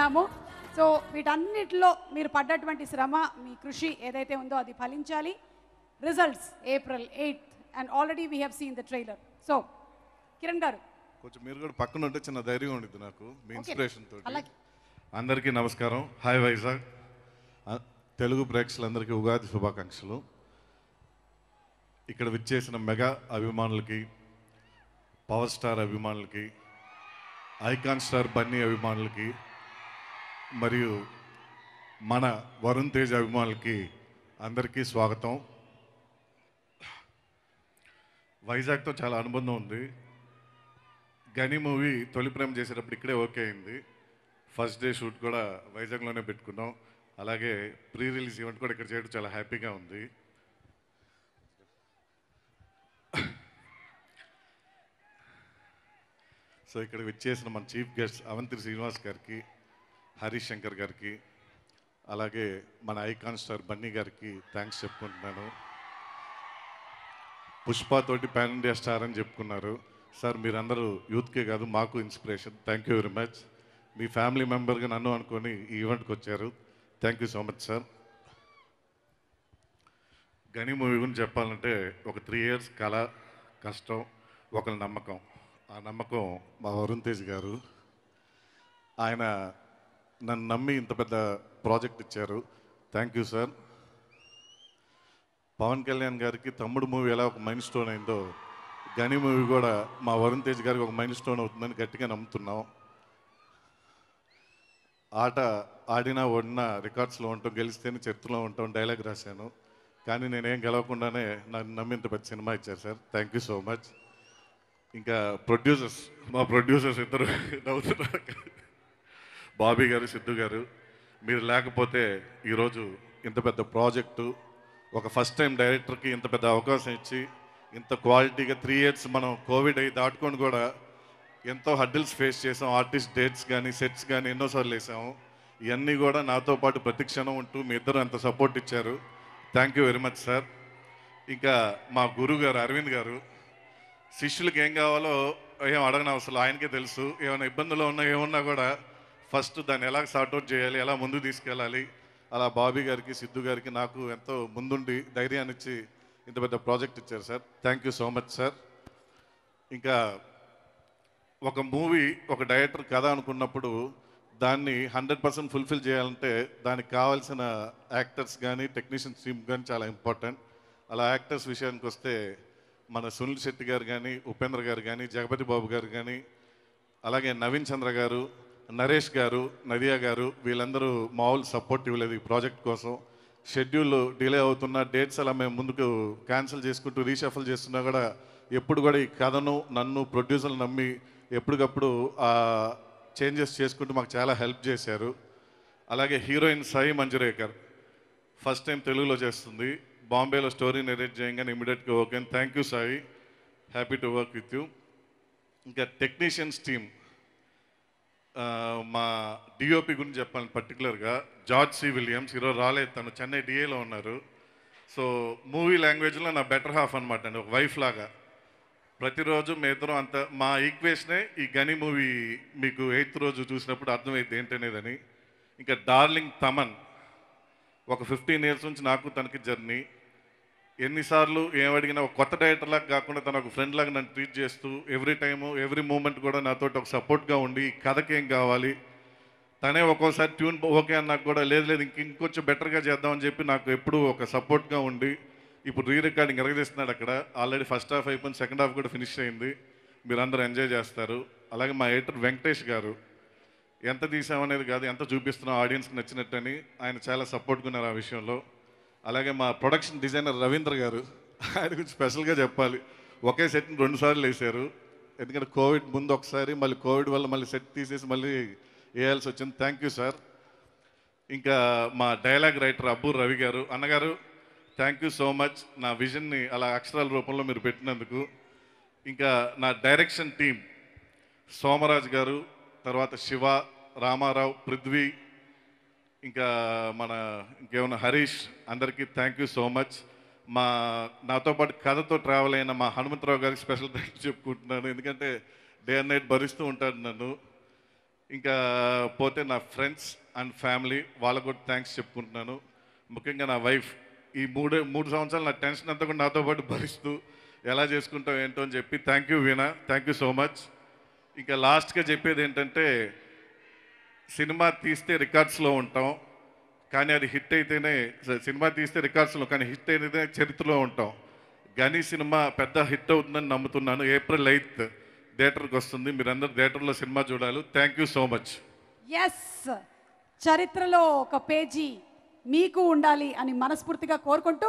ఉన్నాము. సో వీటన్నిటిలో మీరు పడ్డటువంటి శ్రమ, మీ కృషి ఏదైతే ఉందో అది ఫలించాలి. Results April 8th and already we have seen the trailer. So Kiran గారు కొంచెం మీరు కూడా పక్కన ఉంటే చిన్న ధైర్యం ఉండిద్ది నాకు మీ ఇన్స్పిరేషన్ తోటి. అలాగే అందరికీ నమస్కారం. హాయ్ వైజాగ్. తెలుగు ప్రేక్షకులందరికీ ఉగాది శుభాకాంక్షలు. ఇక్కడ విచ్చేసిన మెగా అభిమానులకి, పవర్ స్టార్ అభిమానులకి, ఐకాన్ స్టార్ బన్నీ అభిమానులకి మరియు మన వరుణ్ తేజ్ అభిమానులకి అందరికీ స్వాగతం. వైజాగ్తో చాలా అనుబంధం ఉంది. గని మూవీ తొలి ప్రేమ చేసేటప్పుడు ఇక్కడే ఓకే అయింది. ఫస్ట్ డే షూట్ కూడా వైజాగ్లోనే పెట్టుకున్నాం. అలాగే ప్రీ రిలీజ్ ఈవెంట్ కూడా ఇక్కడ చేయడం చాలా హ్యాపీగా ఉంది. సో ఇక్కడ విచ్చేసిన మన చీఫ్ గెస్ట్ అవంతి శ్రీనివాస్ గారికి, హరీష్ శంకర్ గారికి, అలాగే మన ఐకాన్ స్టార్ బన్నీ గారికి థ్యాంక్స్ చెప్పుకుంటున్నాను. పుష్ప తోటి పాన్ ఇండియా స్టార్ అని చెప్పుకున్నారు సార్. మీరందరూ యూత్కే కాదు మాకు inspiration. Thank you very much. Me family మెంబర్గా నన్ను అనుకొని ఈ ఈవెంట్కి వచ్చారు. Thank you so much sir. గని మూవీ గురించి చెప్పాలంటే ఒక 3 years కళ, కష్టం, ఒకరి నమ్మకం. ఆ నమ్మకం మా వరుణ్ తేజ్ గారు. ఆయన నన్ను నమ్మి ఇంత పెద్ద ప్రాజెక్ట్ ఇచ్చారు. Thank you sir. Pawan Kalyan గారికి తమ్ముడు మూవీ ఎలా ఒక మైల్ స్టోన్ అయిందో, గని మూవీ కూడా మా వరుణ్ తేజ్ గారికి ఒక మైల్ స్టోన్ అవుతుందని గట్టిగా నమ్ముతున్నాం. ఆట ఆడినా ఓడినా రికార్డ్స్లో ఉంటాం, గెలిస్తేనే చరిత్రలో ఉంటాం డైలాగ్ రాశాను. కానీ నేనేం గెలవకుండానే నన్ను నమ్మి ఇంత పెద్ద సినిమా ఇచ్చారు sir. Thank you so much. ఇంకా ప్రొడ్యూసర్స్, మా ప్రొడ్యూసర్స్ ఇద్దరు నవ్వుతున్నారు, బాబీ గారు, సిద్ధు గారు. మీరు లేకపోతే ఈరోజు ఇంత పెద్ద ప్రాజెక్టు, ఒక ఫస్ట్ టైం డైరెక్టర్కి ఇంత పెద్ద అవకాశం ఇచ్చి ఇంత క్వాలిటీగా 3 years మనం కోవిడ్ అయి దాటుకొని కూడా ఎంతో హడ్డిల్స్ ఫేస్ చేసాం. ఆర్టిస్ట్ డేట్స్ కానీ సెట్స్ కానీ ఎన్నోసార్లు వేసాము. ఇవన్నీ కూడా నాతో పాటు ప్రతి క్షణం ఉంటూ మీ ఇద్దరు అంత సపోర్ట్ ఇచ్చారు. Thank you very much sir. ఇంకా మా గురువు గారు అరవింద్ గారు, శిష్యులకి ఏం కావాలో ఏం అడగని అవసరం, ఆయనకే తెలుసు. ఏమైనా ఇబ్బందులు ఉన్నా ఏమున్నా కూడా ఫస్ట్ దాన్ని ఎలా సార్ట్అవుట్ చేయాలి, ఎలా ముందుకు తీసుకెళ్ళాలి. అలా బాబీ గారికి, సిద్ధు గారికి, నాకు ఎంతో ముందుండి ధైర్యాన్ని ఇచ్చి ఇంత పెద్ద ప్రాజెక్ట్ ఇచ్చారు sir. Thank you so much sir. ఇంకా ఒక మూవీ ఒక డైరెక్టర్ కథ అనుకున్నప్పుడు దాన్ని 100% ఫుల్ఫిల్ చేయాలంటే దానికి కావాల్సిన యాక్టర్స్ కానీ టెక్నీషియన్స్ టీమ్ కానీ చాలా ఇంపార్టెంట్. అలా యాక్టర్స్ విషయానికి వస్తే మన సునీల్ శెట్టి గారు కానీ, ఉపేంద్ర గారు కానీ, జగపతి బాబు గారు కానీ, అలాగే నవీన్ చంద్ర గారు, నరేష్ గారు, నదియా గారు, వీళ్ళందరూ మామూలు సపోర్ట్ ఇవ్వలేదు ఈ ప్రాజెక్ట్ కోసం. షెడ్యూల్ డిలే అవుతున్న డేట్స్ అలా మేము ముందుకు క్యాన్సిల్ చేసుకుంటూ రీషఫల్ చేస్తున్నా కూడా ఎప్పుడు కూడా ఈ కథను, నన్ను, ప్రొడ్యూసర్లు నమ్మి ఎప్పటికప్పుడు చేంజెస్ చేసుకుంటూ మాకు చాలా హెల్ప్ చేశారు. అలాగే heroine Sai Manjrekar first time తెలుగులో చేస్తుంది. బాంబేలో స్టోరీ నెరేట్ చేయగానే ఇమీడియట్గా okay. Thank you Sai, happy to work with you. ఇంకా టెక్నీషియన్స్ టీమ్, మా డిఓపి గురించి చెప్పాలి పర్టికులర్గా జార్జ్ సి విలియమ్స్. ఈరోజు రాలేదు, తను చెన్నై డిఏలో ఉన్నారు. సో మూవీ లాంగ్వేజ్లో నా బెటర్ హాఫ్ అనమాట అండి, ఒక వైఫ్ లాగా. ప్రతిరోజు మీ ఇద్దరం అంత మా ఈక్వేషనే ఈ గని మూవీ మీకు 8th రోజు చూసినప్పుడు అర్థమైంది ఏంటనేదని. ఇంకా డార్లింగ్ తమన్, ఒక 15 years నుంచి నాకు తనకి జర్నీ. ఎన్నిసార్లు ఏమడిగినా ఒక కొత్త డైరెక్టర్ లాగా కాకుండా తన ఒక ఫ్రెండ్ లాగా నన్ను ట్రీట్ చేస్తూ ఎవ్రీ టైము ఎవ్రీ మూమెంట్ కూడా నాతో ఒక సపోర్ట్గా ఉండి కథకి ఏం కావాలి, తనే ఒక్కోసారి ట్యూన్ ఓకే అన్నాక కూడా లేదు లేదు ఇంకొంచెం బెటర్గా చేద్దామని చెప్పి నాకు ఎప్పుడూ ఒక సపోర్ట్గా ఉండి ఇప్పుడు రీ రికార్డింగ్ ఎరగజేస్తున్నాడు. అక్కడ ఆల్రెడీ ఫస్ట్ హాఫ్ అయిపోయింది, సెకండ్ హాఫ్ కూడా ఫినిష్ అయింది. మీరు అందరూ ఎంజాయ్ చేస్తారు. అలాగే మా ఎడిటర్ వెంకటేష్ గారు, ఎంత తీసామనేది కాదు ఎంత చూపిస్తున్నాం ఆడియన్స్కి నచ్చినట్టని ఆయన చాలా సపోర్ట్గా ఉన్నారు ఆ విషయంలో. అలాగే మా ప్రొడక్షన్ డిజైనర్ రవీంద్ర గారు, ఆయన గురించి స్పెషల్గా చెప్పాలి. ఒకే సెట్ని 2 సార్లు వేశారు. ఎందుకంటే కోవిడ్ ముందు ఒకసారి, మళ్ళీ కోవిడ్ వల్ల మళ్ళీ సెట్ తీసేసి మళ్ళీ వేయాల్సి వచ్చింది. Thank you sir. ఇంకా మా డైలాగ్ రైటర్ అబ్బూర్ రవి గారు, అన్నగారు థ్యాంక్ యూ సో మచ్ నా విజన్ని అలా అక్షరాల రూపంలో మీరు పెట్టినందుకు. ఇంకా నా డైరెక్షన్ టీం సోమరాజ్ గారు, తర్వాత శివ, రామారావు, పృథ్వీ, ఇంకా ఇంకేమన్నా హరీష్, అందరికీ థ్యాంక్ యూ సో మచ్. నాతో పాటు కథతో ట్రావెల్ అయిన మా హనుమంతరావు గారికి స్పెషల్ థ్యాంక్స్ చెప్పుకుంటున్నాను. ఎందుకంటే డే అండ్ నైట్ భరిస్తూ ఉంటాడు నన్ను. ఇంకా పోతే నా ఫ్రెండ్స్ అండ్ ఫ్యామిలీ వాళ్ళకు కూడా థ్యాంక్స్ చెప్పుకుంటున్నాను. ముఖ్యంగా నా వైఫ్ ఈ మూడు సంవత్సరాలు నా టెన్షన్ అంతా కూడా నాతో పాటు భరిస్తూ ఎలా చేసుకుంటావు ఏంటో అని చెప్పి thank you veena, thank you so much. ఇంకా లాస్ట్గా చెప్పేది ఏంటంటే సినిమా తీస్తే రికార్డ్స్లో ఉంటాం, కానీ అది హిట్ అయితేనే సినిమా తీస్తే రికార్డ్స్లో, కానీ హిట్ అయితేనే చరిత్రలో ఉంటాం. గని సినిమా పెద్ద హిట్ అవుతుందని నమ్ముతున్నాను. April 8th థియేటర్కి వస్తుంది. మీరందరూ థియేటర్లో సినిమా చూడాలి. Thank you so much. Yes, చరిత్రలో ఒక పేజీ మీకు ఉండాలి అని మనస్ఫూర్తిగా కోరుకుంటూ